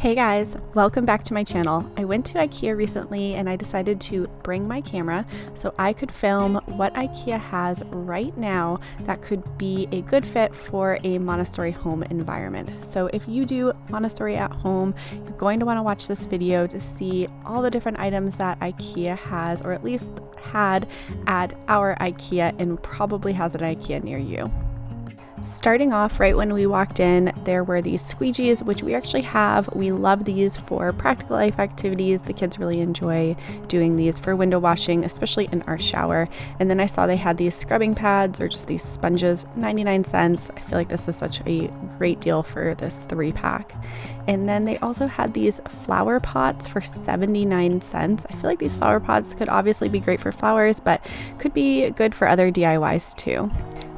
Hey guys, welcome back to my channel. I went to Ikea recently and I decided to bring my camera so I could film what Ikea has right now that could be a good fit for a Montessori home environment. So if you do Montessori at home, you're going to want to watch this video to see all the different items that Ikea has, or at least had at our Ikea and probably has at Ikea near you. Starting off right when we walked in, there were these squeegees, which we actually have. We love these for practical life activities. The kids really enjoy doing these for window washing, especially in our shower. And then I saw they had these scrubbing pads or just these sponges, 99 cents. I feel like this is such a great deal for this 3-pack. And then they also had these flower pots for 79 cents. I feel like these flower pots could obviously be great for flowers, but could be good for other DIYs too.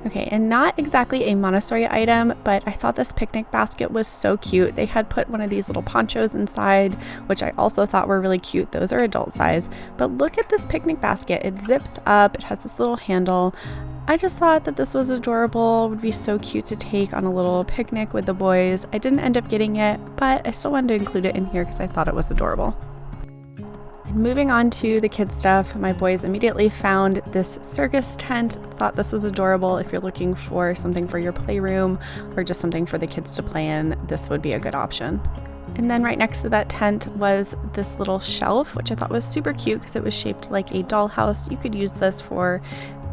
Okay, and not exactly a Montessori item, but I thought this picnic basket was so cute. They had put one of these little ponchos inside, which I also thought were really cute. Those are adult size. But look at this picnic basket. It zips up. It has this little handle. I just thought that this was adorable. It would be so cute to take on a little picnic with the boys. I didn't end up getting it, but I still wanted to include it in here because I thought it was adorable. Moving on to the kids stuff, my boys immediately found this circus tent. Thought this was adorable. If you're looking for something for your playroom or just something for the kids to play in, this would be a good option. And then right next to that tent was this little shelf, which I thought was super cute because it was shaped like a dollhouse. You could use this for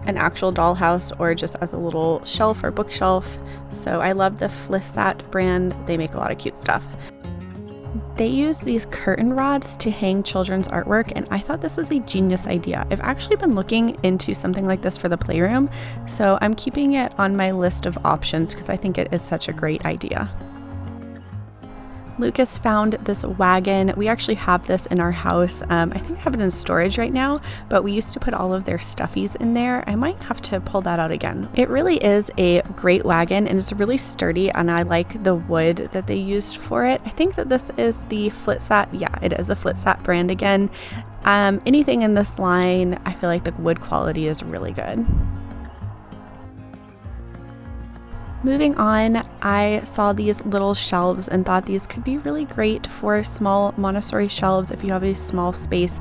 an actual dollhouse or just as a little shelf or bookshelf. So I love the FLISAT brand. They make a lot of cute stuff. They use these curtain rods to hang children's artwork, and I thought this was a genius idea. I've actually been looking into something like this for the playroom, so I'm keeping it on my list of options because I think it is such a great idea. Lucas found this wagon. We actually have this in our house. I think I have it in storage right now, but we used to put all of their stuffies in there. I might have to pull that out again. It really is a great wagon and it's really sturdy, and I like the wood that they used for it. I think that this is the FLISAT. Yeah, it is the FLISAT brand again. Anything in this line, I feel like the wood quality is really good. Moving on, I saw these little shelves and thought these could be really great for small Montessori shelves if you have a small space.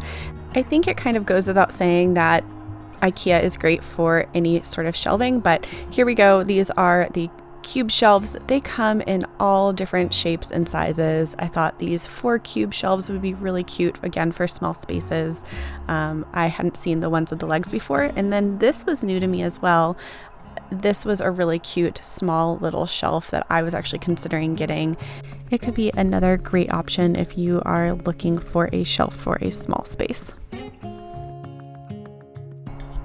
I think it kind of goes without saying that Ikea is great for any sort of shelving, but here we go. These are the cube shelves. They come in all different shapes and sizes. I thought these 4 cube shelves would be really cute, again, for small spaces. I hadn't seen the ones with the legs before, and then this was new to me as well. This was a really cute small little shelf that I was actually considering getting. It could be another great option if you are looking for a shelf for a small space.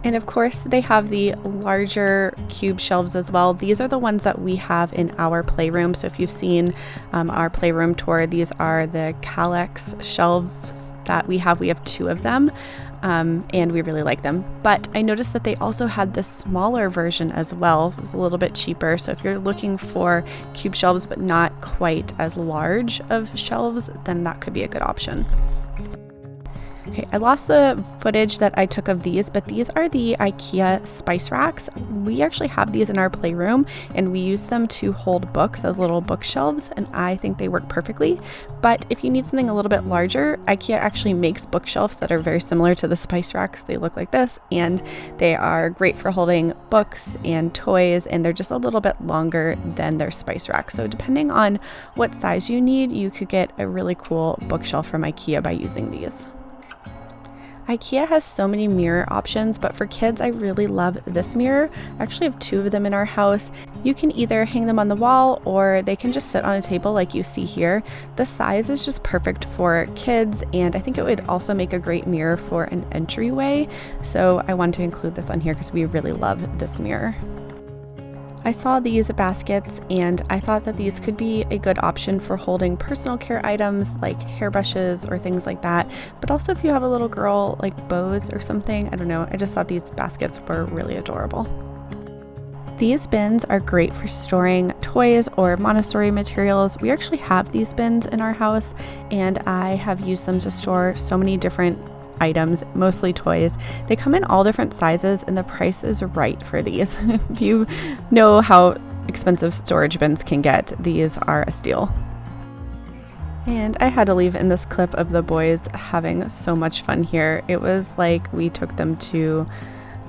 And of course, they have the larger cube shelves as well. These are the ones that we have in our playroom. So if you've seen our playroom tour, these are the KALLAX shelves that we have. We have 2 of them. And we really like them. But I noticed that they also had this smaller version as well. It was a little bit cheaper. So if you're looking for cube shelves but not quite as large of shelves, then that could be a good option. Okay, I lost the footage that I took of these, but these are the Ikea spice racks. We actually have these in our playroom and we use them to hold books as little bookshelves, and I think they work perfectly. But if you need something a little bit larger, Ikea actually makes bookshelves that are very similar to the spice racks. They look like this and they are great for holding books and toys, and they're just a little bit longer than their spice rack. So depending on what size you need, you could get a really cool bookshelf from Ikea by using these. Ikea has so many mirror options, but for kids, I really love this mirror. I actually have 2 of them in our house. You can either hang them on the wall or they can just sit on a table like you see here. The size is just perfect for kids, and I think it would also make a great mirror for an entryway. So I wanted to include this on here because we really love this mirror. I saw these baskets and I thought that these could be a good option for holding personal care items like hairbrushes or things like that. But also if you have a little girl, like bows or something, I don't know, I just thought these baskets were really adorable. These bins are great for storing toys or Montessori materials. We actually have these bins in our house and I have used them to store so many different items, mostly toys. They come in all different sizes and the price is right for these. If you know how expensive storage bins can get, these are a steal. And I had to leave in this clip of the boys having so much fun here. It was like we took them to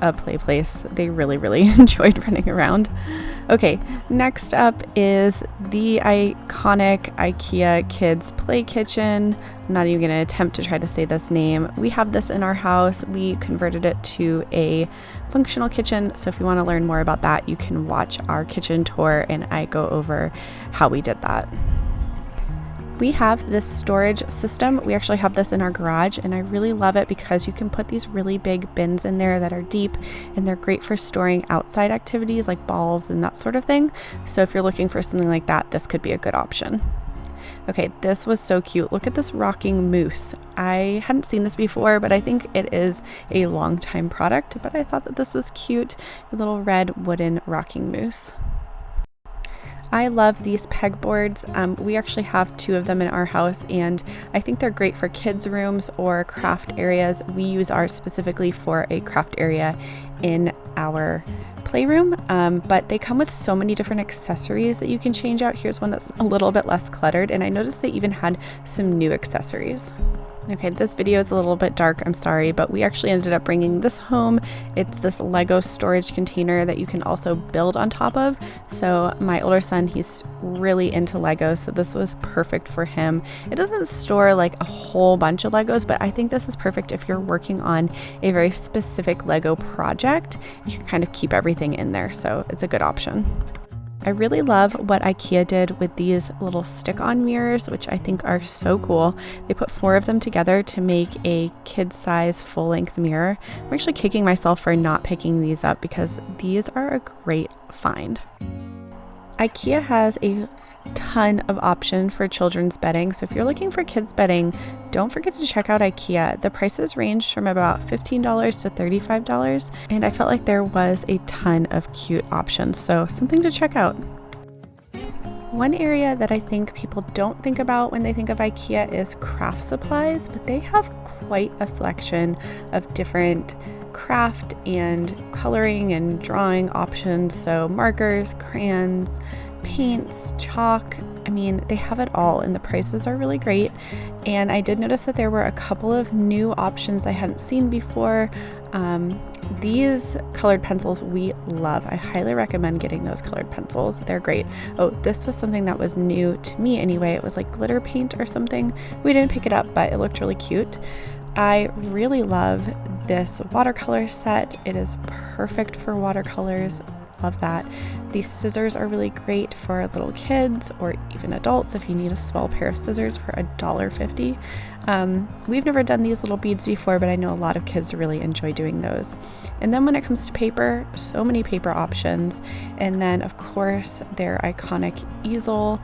a play place. They really enjoyed running around. Okay, next up is the iconic IKEA Kids Play Kitchen. I'm not even going to attempt to try to say this name. We have this in our house. We converted it to a functional kitchen, so if you want to learn more about that, you can watch our kitchen tour and I go over how we did that. We have this storage system. We actually have this in our garage and I really love it because you can put these really big bins in there that are deep and they're great for storing outside activities like balls and that sort of thing. So if you're looking for something like that, this could be a good option. Okay, this was so cute. Look at this rocking moose. I hadn't seen this before, but I think it is a long time product, but I thought that this was cute. A little red wooden rocking moose. I love these pegboards. We actually have 2 of them in our house and I think they're great for kids' rooms or craft areas. We use ours specifically for a craft area in our playroom, but they come with so many different accessories that you can change out. Here's one that's a little bit less cluttered and I noticed they even had some new accessories. Okay, this video is a little bit dark, I'm sorry, but we actually ended up bringing this home. It's this Lego storage container that you can also build on top of. So my older son, he's really into Lego, so this was perfect for him. It doesn't store like a whole bunch of Legos, but I think this is perfect if you're working on a very specific Lego project. You can kind of keep everything in there, so it's a good option. I really love what IKEA did with these little stick-on mirrors, which I think are so cool. They put 4 of them together to make a kid-size full-length mirror. I'm actually kicking myself for not picking these up because these are a great find. IKEA has a ton of option for children's bedding, so if you're looking for kids bedding, don't forget to check out IKEA. The prices ranged from about $15 to $35 and I felt like there was a ton of cute options, so something to check out. One area that I think people don't think about when they think of IKEA is craft supplies, but they have quite a selection of different craft and coloring and drawing options, so markers, crayons, paints, chalk. I mean, they have it all and the prices are really great. And I did notice that there were a couple of new options I hadn't seen before. These colored pencils we love. I highly recommend getting those colored pencils. They're great. Oh, this was something that was new to me anyway. It was like glitter paint or something. We didn't pick it up, but it looked really cute. I really love this watercolor set. It is perfect for watercolors. Love that. These scissors are really great for little kids or even adults if you need a small pair of scissors for $1.50. We've never done these little beads before, but I know a lot of kids really enjoy doing those. And then when it comes to paper, so many paper options. And then of course their iconic easel,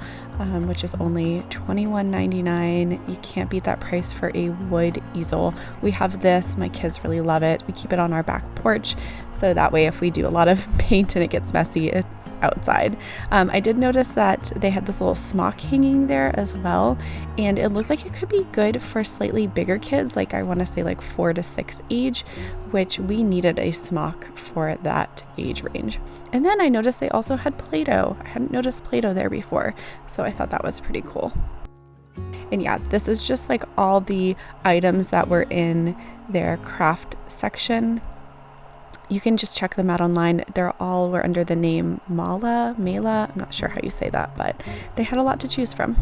which is only $21.99. You can't beat that price for a wood easel. We have this, my kids really love it. We keep it on our back porch, so that way if we do a lot of paint and it gets messy, it's outside. I did notice that they had this little smock hanging there as well, and it looked like it could be good for slightly bigger kids, like I want to say like 4 to 6 age, which we needed a smock for that age range. And then I noticed they also had Play-Doh. I hadn't noticed Play-Doh there before, so I thought that was pretty cool. And yeah, this is just like all the items that were in their craft section. You can just check them out online. They're all were under the name MÅLA, I'm not sure how you say that, but they had a lot to choose from.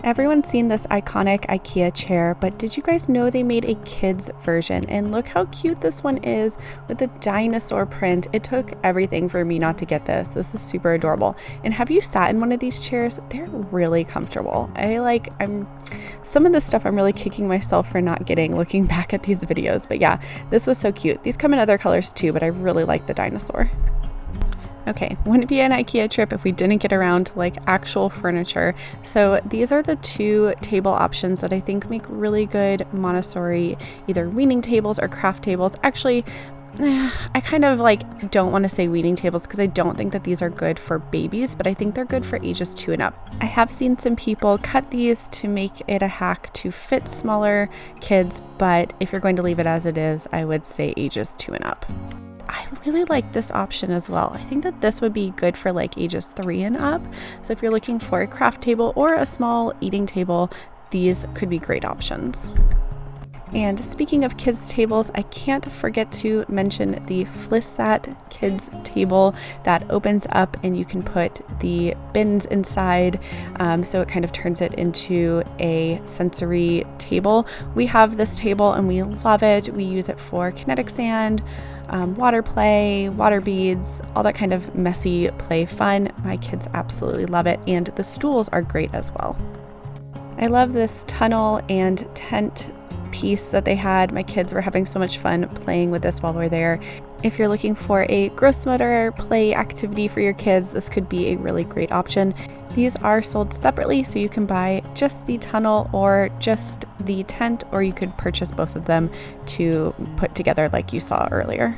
Everyone's seen this iconic IKEA chair, but did you guys know they made a kids version? And look how cute this one is with the dinosaur print. It took everything for me not to get this. This is super adorable. And have you sat in one of these chairs? They're really comfortable. Some of this stuff I'm really kicking myself for not getting looking back at these videos, but yeah, this was so cute. These come in other colors too, but I really like the dinosaur. Okay, wouldn't be an IKEA trip if we didn't get around to like actual furniture. So these are the 2 table options that I think make really good Montessori either weaning tables or craft tables. Actually, I kind of like don't want to say weaning tables because I don't think that these are good for babies, but I think they're good for ages 2 and up. I have seen some people cut these to make it a hack to fit smaller kids, but if you're going to leave it as it is, I would say ages 2 and up. I really like this option as well. I think that this would be good for like ages 3 and up. So if you're looking for a craft table or a small eating table, these could be great options. And speaking of kids tables, I can't forget to mention the FLISAT kids table that opens up and you can put the bins inside, so it kind of turns it into a sensory table. We have this table and we love it. We use it for kinetic sand, water play, water beads, all that kind of messy play fun. My kids absolutely love it, and the stools are great as well. I love this tunnel and tent piece that they had. My kids were having so much fun playing with this while we're there. If you're looking for a gross motor play activity for your kids, this could be a really great option. These are sold separately, so you can buy just the tunnel or just the tent, or you could purchase both of them to put together like you saw earlier.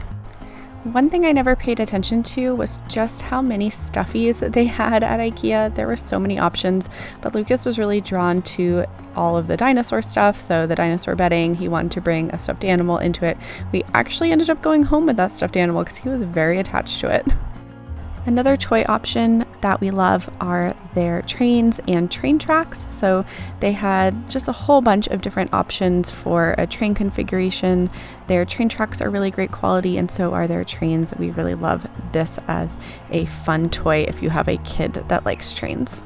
One thing I never paid attention to was just how many stuffies they had at IKEA. There were so many options, but Lucas was really drawn to all of the dinosaur stuff. So the dinosaur bedding, he wanted to bring a stuffed animal into it. We actually ended up going home with that stuffed animal because he was very attached to it. Another toy option that we love are their trains and train tracks. So they had just a whole bunch of different options for a train configuration. Their train tracks are really great quality, and so are their trains. We really love this as a fun toy if you have a kid that likes trains.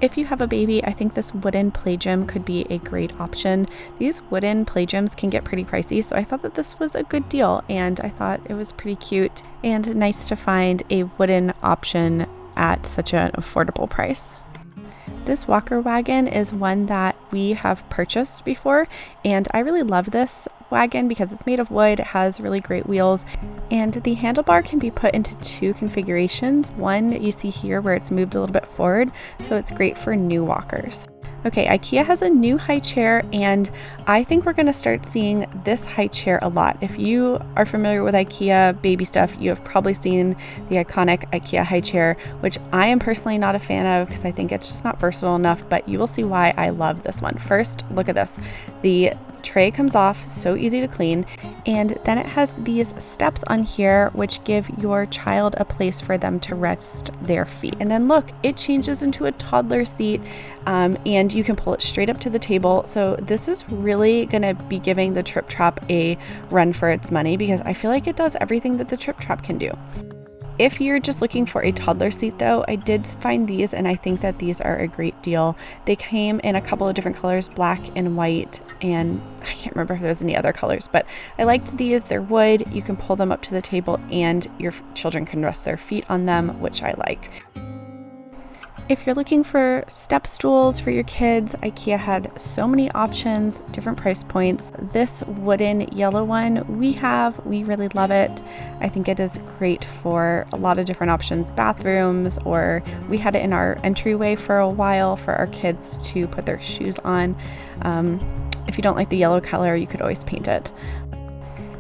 If you have a baby, I think this wooden play gym could be a great option. These wooden play gyms can get pretty pricey, so I thought that this was a good deal, and I thought it was pretty cute and nice to find a wooden option at such an affordable price. This walker wagon is one that we have purchased before, and I really love this wagon because it's made of wood, it has really great wheels, and the handlebar can be put into 2 configurations. One you see here where it's moved a little bit forward, so it's great for new walkers. Okay, IKEA has a new high chair, and I think we're going to start seeing this high chair a lot. If you are familiar with IKEA baby stuff, you have probably seen the iconic IKEA high chair, which I am personally not a fan of because I think it's just not versatile enough, but you will see why I love this one. First, look at this. The tray comes off, so easy to clean, and then it has these steps on here which give your child a place for them to rest their feet. And then look, it changes into a toddler seat, and you can pull it straight up to the table. So this is really gonna be giving the Trip Trap a run for its money because I feel like it does everything that the Trip Trap can do. If you're just looking for a toddler seat though, I did find these and I think that these are a great deal. They came in a couple of different colors, black and white, and I can't remember if there's any other colors, but I liked these. They're wood, you can pull them up to the table and your children can rest their feet on them, which I like. If you're looking for step stools for your kids, IKEA had so many options, different price points. This wooden yellow one we really love it. I think it is great for a lot of different options, bathrooms, or we had it in our entryway for a while for our kids to put their shoes on. If you don't like the yellow color, you could always paint it.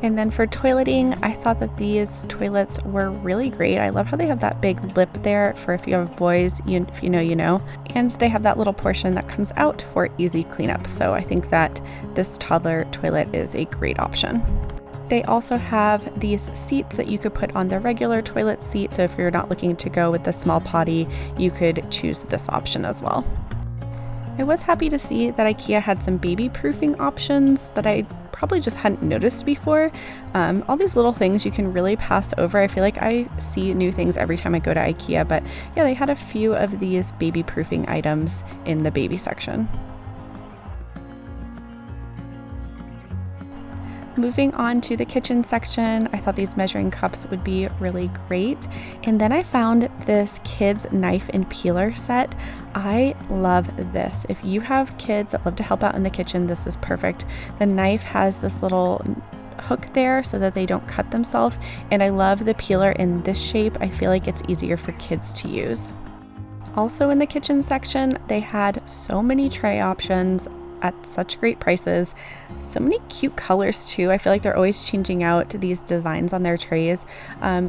And then for toileting, I thought that these toilets were really great. I love how they have that big lip there for if you have boys, if you know, you know. And they have that little portion that comes out for easy cleanup. So I think that this toddler toilet is a great option. They also have these seats that you could put on the regular toilet seat. So if you're not looking to go with the small potty, you could choose this option as well. I was happy to see that IKEA had some baby proofing options that I probably just hadn't noticed before. All these little things you can really pass over. I feel like I see new things every time I go to IKEA, but yeah, they had a few of these baby proofing items in the baby section. Moving on to the kitchen section, I thought these measuring cups would be really great. And then I found this kids knife and peeler set. I love this. If you have kids that love to help out in the kitchen, this is perfect. The knife has this little hook there so that they don't cut themselves. And I love the peeler in this shape. I feel like it's easier for kids to use. Also in the kitchen section, they had so many tray options. at such great prices. So many cute colors too. I feel like they're always changing out these designs on their trays.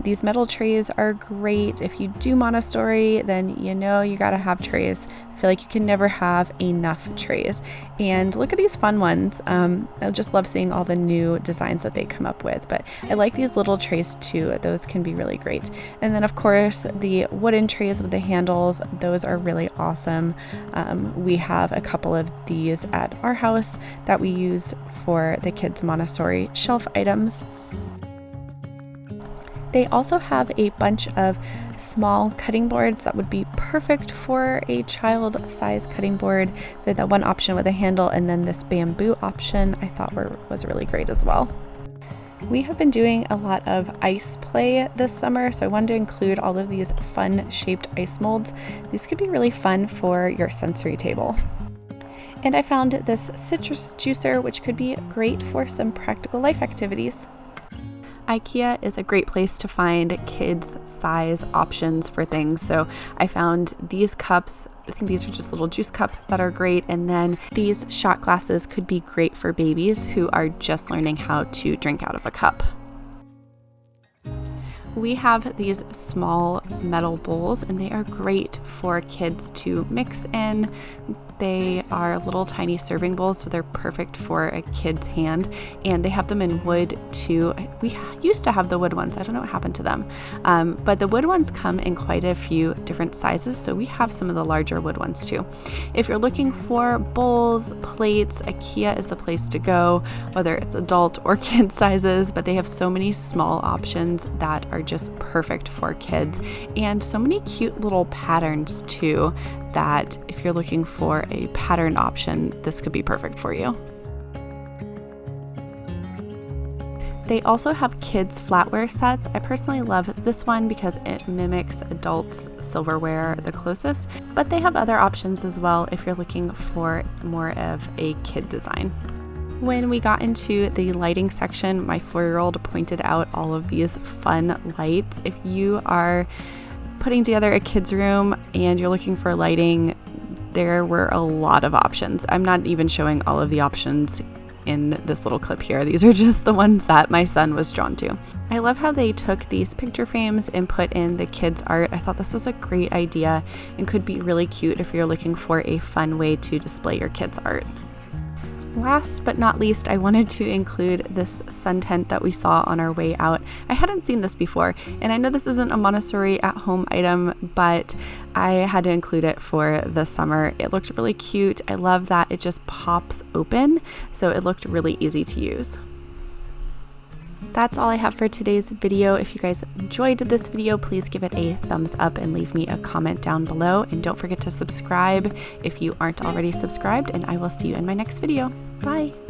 These metal trays are great. If you do Montessori, then you know you gotta have trays. I feel like you can never have enough trays. And look at these fun ones. I just love seeing all the new designs that they come up with, but I like these little trays too. Those can be really great. And then of course the wooden trays with the handles, those are really awesome. We have a couple of these at our house that we use for the kids' Montessori shelf items. They also have a bunch of small cutting boards that would be perfect for a child-size cutting board. So that one option with a handle, and then this bamboo option I thought was really great as well. We have been doing a lot of ice play this summer, so I wanted to include all of these fun shaped ice molds. These could be really fun for your sensory table. And I found this citrus juicer, which could be great for some practical life activities. IKEA is a great place to find kids size options for things. So I found these cups. I think these are just little juice cups that are great. And then these shot glasses could be great for babies who are just learning how to drink out of a cup. We have these small metal bowls, and they are great for kids to mix in. They are little tiny serving bowls, so they're perfect for a kid's hand, and they have them in wood too. We used to have the wood ones. I don't know what happened to them, but the wood ones come in quite a few different sizes, so we have some of the larger wood ones too. If you're looking for bowls, plates, IKEA is the place to go, whether it's adult or kid sizes, but they have so many small options that are just perfect for kids, and so many cute little patterns too, that if you're looking for a pattern option, this could be perfect for you. They also have kids flatware sets. I personally love this one because it mimics adults' silverware the closest, but they have other options as well if you're looking for more of a kid design. When we got into the lighting section, my 4-year-old pointed out all of these fun lights. If you are putting together a kid's room and you're looking for lighting, there were a lot of options. I'm not even showing all of the options in this little clip here. These are just the ones that my son was drawn to. I love how they took these picture frames and put in the kids' art. I thought this was a great idea and could be really cute if you're looking for a fun way to display your kids' art. Last but not least, I wanted to include this sun tent that we saw on our way out. I hadn't seen this before, and I know this isn't a Montessori at home item, but I had to include it for the summer. It looked really cute. I love that it just pops open, so it looked really easy to use. That's all I have for today's video. If you guys enjoyed this video, please give it a thumbs up and leave me a comment down below. And don't forget to subscribe if you aren't already subscribed, and I will see you in my next video. Bye!